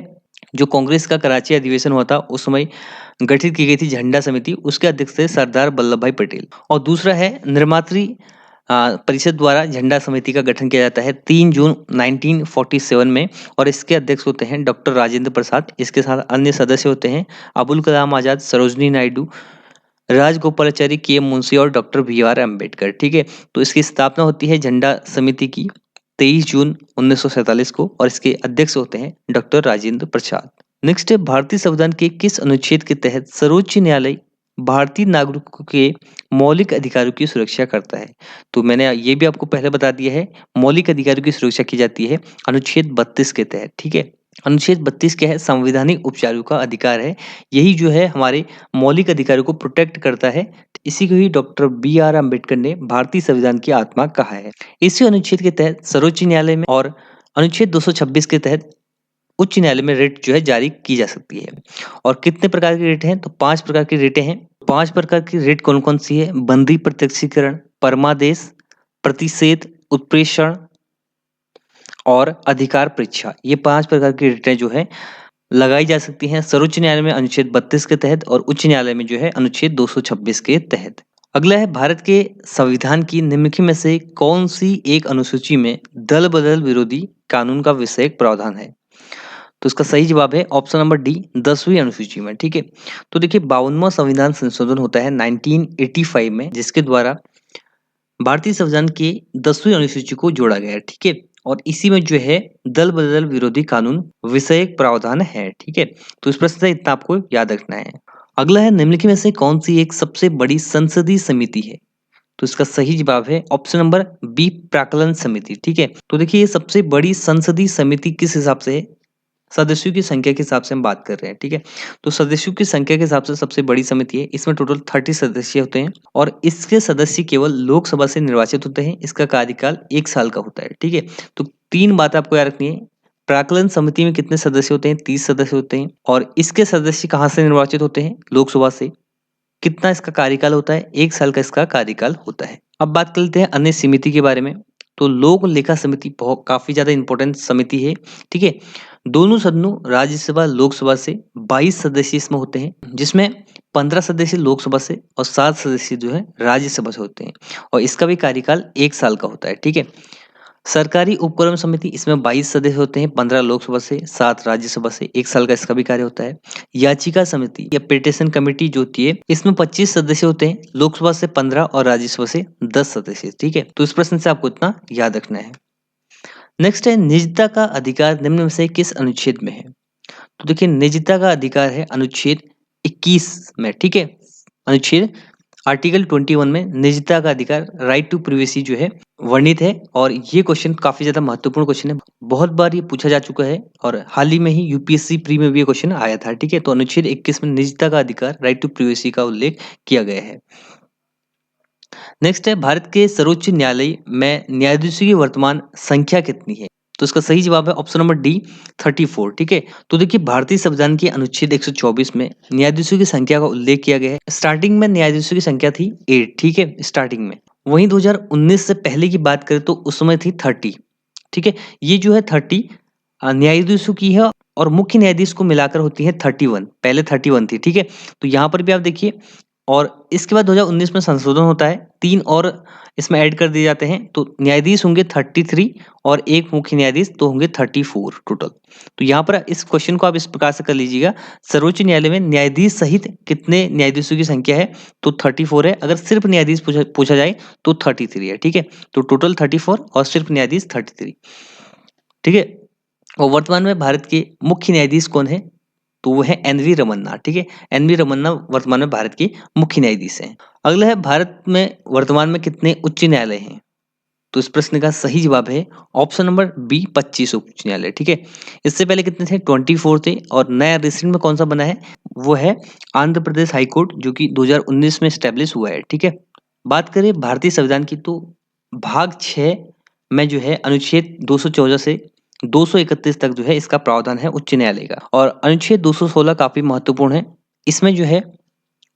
जो कांग्रेस का कराची अधिवेशन हुआ था उस समय गठित की गई थी झंडा समिति, उसके अध्यक्ष थे सरदार वल्लभ भाई पटेल। और दूसरा है निर्मात्री परिषद द्वारा झंडा समिति का गठन किया जाता है 3 जून 1947 में, और इसके अध्यक्ष होते हैं डॉक्टर राजेंद्र प्रसाद। इसके साथ अन्य सदस्य होते हैं अबुल कलाम आजाद, सरोजनी नायडू, राजगोपालाचारी, के एम मुंशी और डॉक्टर बी.आर. अम्बेडकर। ठीक है, तो इसकी स्थापना होती है झंडा समिति की 23 जून 1947 को और इसके अध्यक्ष होते हैं डॉक्टर राजेंद्र प्रसाद। नेक्स्ट है, भारतीय संविधान के किस अनुच्छेद के तहत सर्वोच्च न्यायालय भारतीय नागरिकों के मौलिक अधिकारों की सुरक्षा करता है? तो मैंने ये भी आपको पहले बता दिया है, मौलिक अधिकारों की सुरक्षा की जाती है अनुच्छेद 32 के तहत। ठीक है, अनुच्छेद 32 क्या है? संवैधानिक उपचारों का अधिकार है। यही जो है हमारे मौलिक अधिकारों को प्रोटेक्ट करता है। इसी को ही डॉक्टर बी.आर. अम्बेडकर ने भारतीय संविधान की आत्मा कहा है। इसी अनुच्छेद के तहत सर्वोच्च न्यायालय में और अनुच्छेद 226 के तहत उच्च न्यायालय में रिट जो है जारी की जा सकती है। और कितने प्रकार की रिट हैं? तो 5 प्रकार की रिटें हैं। 5 प्रकार की रिट कौन कौन सी है? बंदी प्रत्यक्षीकरण, परमादेश, प्रतिषेध, उत्प्रेषण और अधिकार परीक्षा। ये 5 प्रकार की रिटें जो है लगाई जा सकती हैं सर्वोच्च न्यायालय में अनुच्छेद 32 के तहत और उच्च न्यायालय में जो है अनुच्छेद 226 के तहत। अगला है, भारत के संविधान की निम्नलिखित में से कौन सी एक अनुसूची में दल बदल विरोधी कानून का विषय प्रावधान है? तो इसका सही जवाब है ऑप्शन नंबर डी, 10वीं अनुसूची में। ठीक है, तो देखिए 52वां संविधान संशोधन होता है 1985 में, जिसके द्वारा भारतीय संविधान की 10वीं अनुसूची को जोड़ा गया है। ठीक है, और इसी में जो है दल बदल विरोधी कानून विषयक प्रावधान है। ठीक है, तो इस प्रश्न से इतना आपको याद रखना है। अगला है, निम्नलिखित में से कौन सी एक सबसे बड़ी संसदीय समिति है? तो इसका सही जवाब है ऑप्शन नंबर बी, प्राक्कलन समिति। ठीक है, तो देखिए ये सबसे बड़ी संसदीय समिति किस हिसाब से है? सदस्यों की संख्या के हिसाब से हम बात कर रहे हैं। ठीक है, तो सदस्यों की संख्या के हिसाब से सबसे बड़ी समिति है। इसमें टोटल 30 सदस्य होते हैं और इसके सदस्य केवल लोकसभा से निर्वाचित होते हैं। इसका कार्यकाल 1 साल का होता है। ठीक है, तो 3 बात आपको याद रखनी है। प्राक्कलन समिति में कितने सदस्य होते हैं? 30 सदस्य होते हैं और इसके सदस्य कहाँ से निर्वाचित होते हैं? लोकसभा से। कितना इसका कार्यकाल होता है? 1 साल का इसका कार्यकाल होता है। अब बात कर लेते हैं अन्य समिति के बारे में। तो लोक लेखा समिति बहुत काफी ज्यादा इंपॉर्टेंट समिति है। ठीक है, दोनों सदनों राज्यसभा लोकसभा से 22 सदस्य इसमें होते हैं, जिसमें 15 सदस्य लोकसभा से और 7 सदस्य जो है राज्यसभा से होते हैं और इसका भी कार्यकाल 1 साल का होता है। ठीक है, सरकारी उपक्रम समिति, इसमें 22 सदस्य होते हैं, 15 लोकसभा से, 7 राज्यसभा से, 1 साल का इसका भी कार्य होता है। याचिका समिति या पिटीशन कमेटी जो होती है, इसमें 25 सदस्य होते हैं, लोकसभा से 15 और राज्यसभा से 10 सदस्य। ठीक है, तो इस प्रश्न से आपको इतना याद रखना है। नेक्स्ट है, निजता का अधिकार निम्न में से किस अनुच्छेद में है? तो देखिए निजता का अधिकार है अनुच्छेद 21 में। ठीक है, अनुच्छेद आर्टिकल 21 में निजता का अधिकार, राइट टू प्रिवेसी जो है वर्णित है और ये क्वेश्चन काफी ज्यादा महत्वपूर्ण क्वेश्चन है। बहुत बार ये पूछा जा चुका है और हाल ही में ही यूपीएससी प्री में भी ये क्वेश्चन आया था। ठीक है, तो अनुच्छेद 21 में निजता का अधिकार, राइट टू प्राइवेसी का उल्लेख किया गया है। नेक्स्ट है, भारत के सर्वोच्च न्यायालय में न्यायाधीशों की वर्तमान संख्या कितनी है? तो इसका सही जवाब है ऑप्शन नंबर डी 34। ठीक है, तो देखिए भारतीय संविधान के अनुच्छेद 124 में न्यायाधीशों की संख्या का उल्लेख किया गया है। स्टार्टिंग में न्यायाधीशों की संख्या थी 8। ठीक है, स्टार्टिंग में। वहीं 2019 से पहले की बात करें तो उस समय थी 30। ठीक है, ये जो है 30 न्यायाधीशों की है और मुख्य न्यायाधीश को मिलाकर होती है 31। पहले 31 थी। ठीक है, तो यहाँ पर भी आप देखिए और इसके बाद 2019 में संशोधन होता है, 3 और इसमें ऐड कर दिए जाते हैं, तो न्यायाधीश होंगे 33 और एक मुख्य न्यायाधीश तो होंगे 34 टोटल। तो यहाँ पर इस क्वेश्चन को आप इस प्रकार से कर लीजिएगा, सर्वोच्च न्यायालय में न्यायाधीश सहित कितने न्यायाधीशों की संख्या है? तो 34 है। अगर सिर्फ न्यायाधीश पूछा जाए तो 33 है। ठीक है, तो टोटल 34 और सिर्फ न्यायाधीश 33। ठीक है, और वर्तमान में भारत के मुख्य न्यायाधीश कौन है? तो वो है एनवी रमन्ना। ठीक है, एनवी रमन्ना वर्तमान में भारत के मुख्य न्यायाधीश हैं। अगला है, भारत में वर्तमान में कितने उच्च न्यायालय हैं? तो इस प्रश्न का सही जवाब है ऑप्शन नंबर बी 25 उच्च न्यायालय। ठीक है, इससे पहले कितने थे? 24 थे और नया रिसेंट में कौन सा बना है? वो है आंध्र प्रदेश हाई कोर्ट, जो कि 2019 में स्टेब्लिश हुआ है। ठीक है, बात करें भारतीय संविधान की तो भाग 6 में जो है अनुच्छेद 214 से 231 तक जो है इसका प्रावधान है उच्च न्यायालय का, और अनुच्छेद 216 काफी महत्वपूर्ण है। इसमें जो है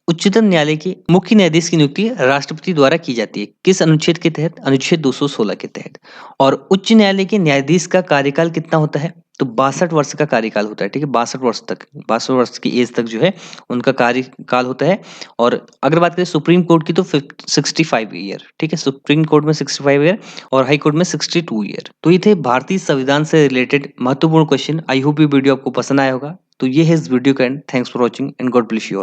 उच्चतम न्यायालय के मुख्य न्यायाधीश की नियुक्ति राष्ट्रपति द्वारा की जाती है। किस अनुच्छेद के तहत? अनुच्छेद 216 के तहत। और उच्च न्यायालय के न्यायाधीश का कार्यकाल कितना होता है? तो 62 वर्ष का कार्यकाल होता है। ठीक है, 62 वर्ष तक, 62 वर्ष की एज तक जो है उनका कार्यकाल होता है। और अगर बात करें सुप्रीम कोर्ट की तो 65 ईयर। ठीक है, सुप्रीम कोर्ट में 65 ईयर और हाई कोर्ट में 62 ईयर। तो ये थे भारतीय संविधान से रिलेटेड महत्वपूर्ण क्वेश्चन। आई होप ये वीडियो आपको पसंद आया होगा। तो ये है इस वीडियो का and. Thanks for watching and God bless you.